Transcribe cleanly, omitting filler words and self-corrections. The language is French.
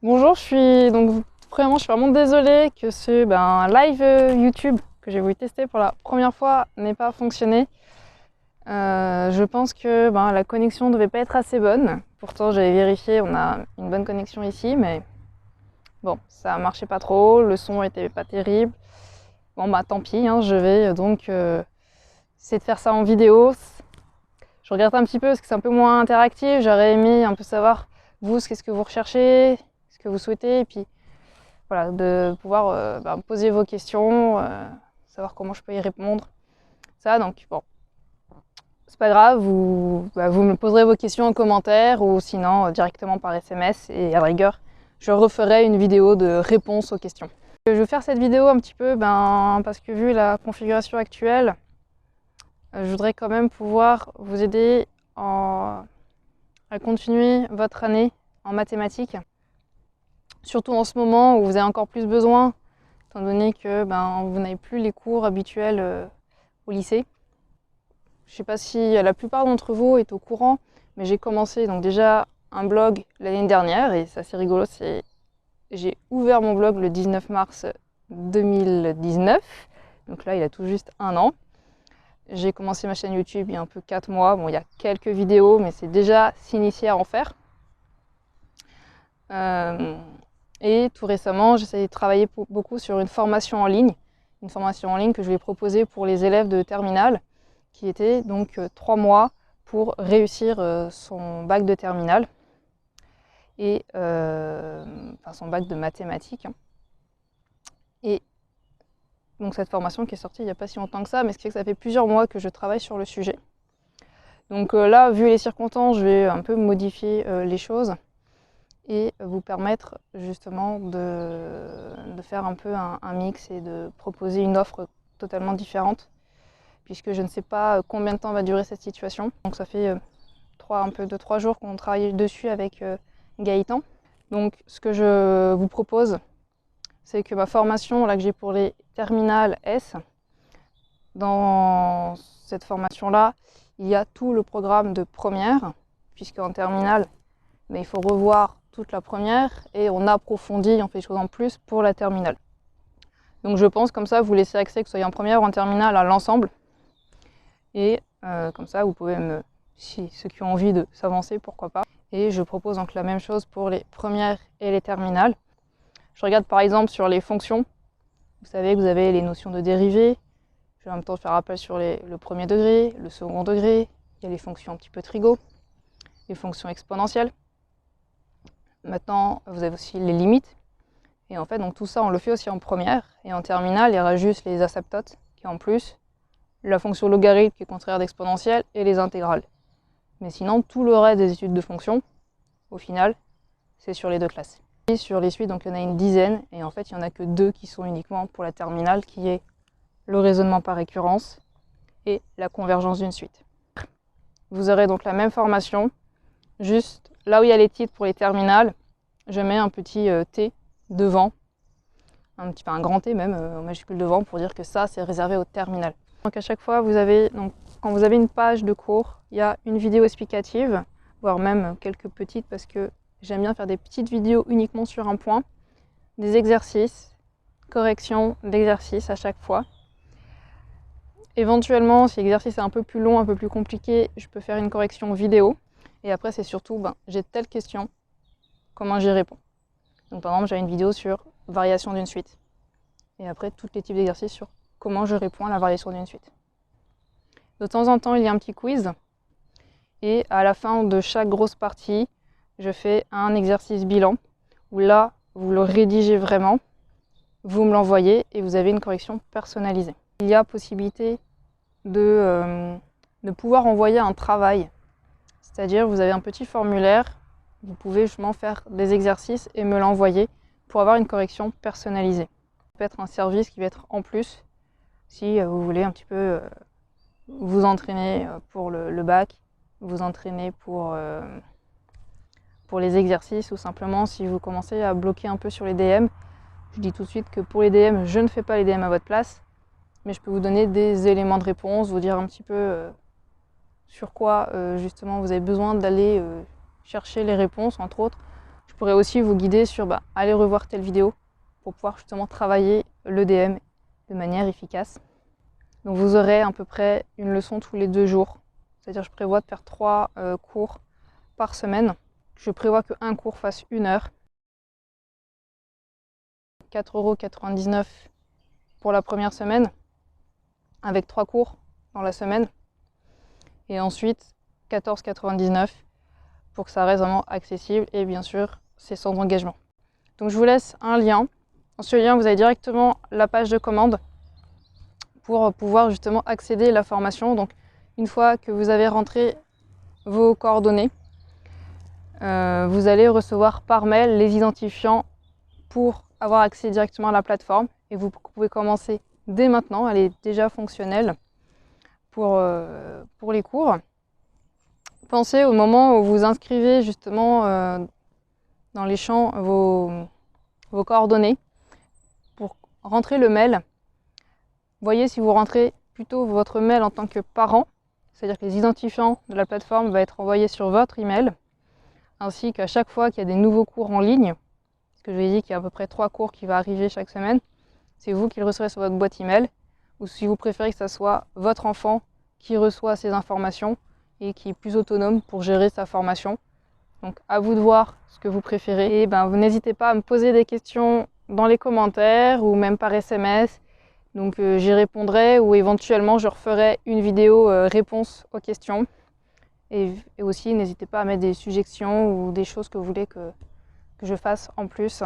Bonjour, je suis vraiment désolée que un live YouTube que j'ai voulu tester pour la première fois n'ait pas fonctionné. Je pense que la connexion ne devait pas être assez bonne. Pourtant, j'avais vérifié, on a une bonne connexion ici, mais bon, ça marchait pas trop, le son était pas terrible. Bon, tant pis, hein, je vais donc essayer de faire ça en vidéo. Je regarde un petit peu parce que c'est un peu moins interactif. J'aurais aimé un peu savoir, vous, qu'est-ce que vous recherchez, ce que vous souhaitez, et puis voilà, de pouvoir poser vos questions, savoir comment je peux y répondre. Ça, donc bon, c'est pas grave, vous me poserez vos questions en commentaire ou sinon directement par SMS et à la rigueur, je referai une vidéo de réponse aux questions. Je vais faire cette vidéo un petit peu parce que vu la configuration actuelle, je voudrais quand même pouvoir vous aider à continuer votre année en mathématiques. Surtout en ce moment où vous avez encore plus besoin, étant donné que vous n'avez plus les cours habituels au lycée. Je ne sais pas si la plupart d'entre vous est au courant, mais j'ai commencé donc déjà un blog l'année dernière et c'est assez rigolo. J'ai ouvert mon blog le 19 mars 2019, donc là il a tout juste un an. J'ai commencé ma chaîne YouTube il y a un peu 4 mois. Bon, il y a quelques vidéos, mais c'est déjà s'initier à en faire. Et tout récemment, j'essaie de travailler beaucoup sur une formation en ligne que je vais proposer pour les élèves de terminale, qui était donc 3 mois pour réussir son bac de terminale et son bac de mathématiques. Et donc cette formation qui est sortie il n'y a pas si longtemps que ça, mais ce qui fait que ça fait plusieurs mois que je travaille sur le sujet. Donc là, vu les circonstances, je vais un peu modifier les choses et vous permettre justement de faire un peu un mix et de proposer une offre totalement différente, puisque je ne sais pas combien de temps va durer cette situation. Donc ça fait un peu de 3 jours qu'on travaille dessus avec Gaëtan. Donc ce que je vous propose, c'est que ma formation là, que j'ai pour les terminales S, dans cette formation-là, il y a tout le programme de première, puisqu'en terminale, il faut revoir toute la première et on approfondit, on fait des choses en plus pour la terminale. Donc je pense comme ça vous laissez accès, que ce soit en première ou en terminale, à l'ensemble. Et comme ça vous pouvez si ceux qui ont envie de s'avancer, pourquoi pas. Et je propose donc la même chose pour les premières et les terminales. Je regarde par exemple sur les fonctions. Vous savez que vous avez les notions de dérivées. Je vais en même temps faire appel sur le premier degré, le second degré. Il y a les fonctions un petit peu trigo, les fonctions exponentielles. Maintenant, vous avez aussi les limites. Et en fait, donc tout ça, on le fait aussi en première. Et en terminale, il y aura juste les asymptotes, qui est en plus, la fonction logarithme, qui est contraire d'exponentielle, et les intégrales. Mais sinon, tout le reste des études de fonctions, au final, c'est sur les deux classes. Et sur les suites, donc il y en a une dizaine. Et en fait, il n'y en a que 2 qui sont uniquement pour la terminale, qui est le raisonnement par récurrence et la convergence d'une suite. Vous aurez donc la même formation, juste là où il y a les titres pour les terminales, je mets un petit T devant, un grand T même, en majuscule devant, pour dire que ça, c'est réservé au terminal. Donc à chaque fois, quand vous avez une page de cours, il y a une vidéo explicative, voire même quelques petites, parce que j'aime bien faire des petites vidéos uniquement sur un point, des exercices, correction d'exercices à chaque fois. Éventuellement, si l'exercice est un peu plus long, un peu plus compliqué, je peux faire une correction vidéo. Et après, c'est surtout, j'ai telle question, comment j'y réponds. Donc par exemple, j'ai une vidéo sur variation d'une suite. Et après, tous les types d'exercices sur comment je réponds à la variation d'une suite. De temps en temps, il y a un petit quiz. Et à la fin de chaque grosse partie, je fais un exercice bilan, où là, vous le rédigez vraiment, vous me l'envoyez et vous avez une correction personnalisée. Il y a possibilité de pouvoir envoyer un travail. C'est-à-dire, vous avez un petit formulaire, vous pouvez justement faire des exercices et me l'envoyer pour avoir une correction personnalisée. Ça peut être un service qui va être en plus si vous voulez un petit peu vous entraîner pour le bac, vous entraîner pour les exercices, ou simplement si vous commencez à bloquer un peu sur les DM. Je dis tout de suite que pour les DM, je ne fais pas les DM à votre place, mais je peux vous donner des éléments de réponse, vous dire un petit peu sur quoi justement vous avez besoin d'aller chercher les réponses, entre autres. Je pourrais aussi vous guider sur aller revoir telle vidéo pour pouvoir justement travailler l'EDM de manière efficace. Donc vous aurez à peu près une leçon tous les 2 jours. C'est-à-dire je prévois de faire 3 cours par semaine. Je prévois qu'un cours fasse 1 heure. 4,99 € pour la première semaine, avec 3 cours dans la semaine. Et ensuite 14,99 € pour que ça reste vraiment accessible. Et bien sûr, c'est sans engagement. Donc je vous laisse un lien. Dans ce lien, vous avez directement la page de commande pour pouvoir justement accéder à la formation. Donc une fois que vous avez rentré vos coordonnées, vous allez recevoir par mail les identifiants pour avoir accès directement à la plateforme. Et vous pouvez commencer dès maintenant, elle est déjà fonctionnelle pour les cours. Pensez au moment où vous inscrivez justement dans les champs vos coordonnées pour rentrer le mail. Voyez si vous rentrez plutôt votre mail en tant que parent, c'est-à-dire que les identifiants de la plateforme vont être envoyés sur votre email, ainsi qu'à chaque fois qu'il y a des nouveaux cours en ligne, parce que je vous ai dit qu'il y a à peu près 3 cours qui vont arriver chaque semaine, c'est vous qui le recevrez sur votre boîte email, ou si vous préférez que ce soit votre enfant qui reçoit ces informations et qui est plus autonome pour gérer sa formation. Donc à vous de voir ce que vous préférez. Et vous n'hésitez pas à me poser des questions dans les commentaires ou même par SMS. Donc j'y répondrai ou éventuellement je referai une vidéo réponse aux questions. Et aussi n'hésitez pas à mettre des suggestions ou des choses que vous voulez que je fasse en plus.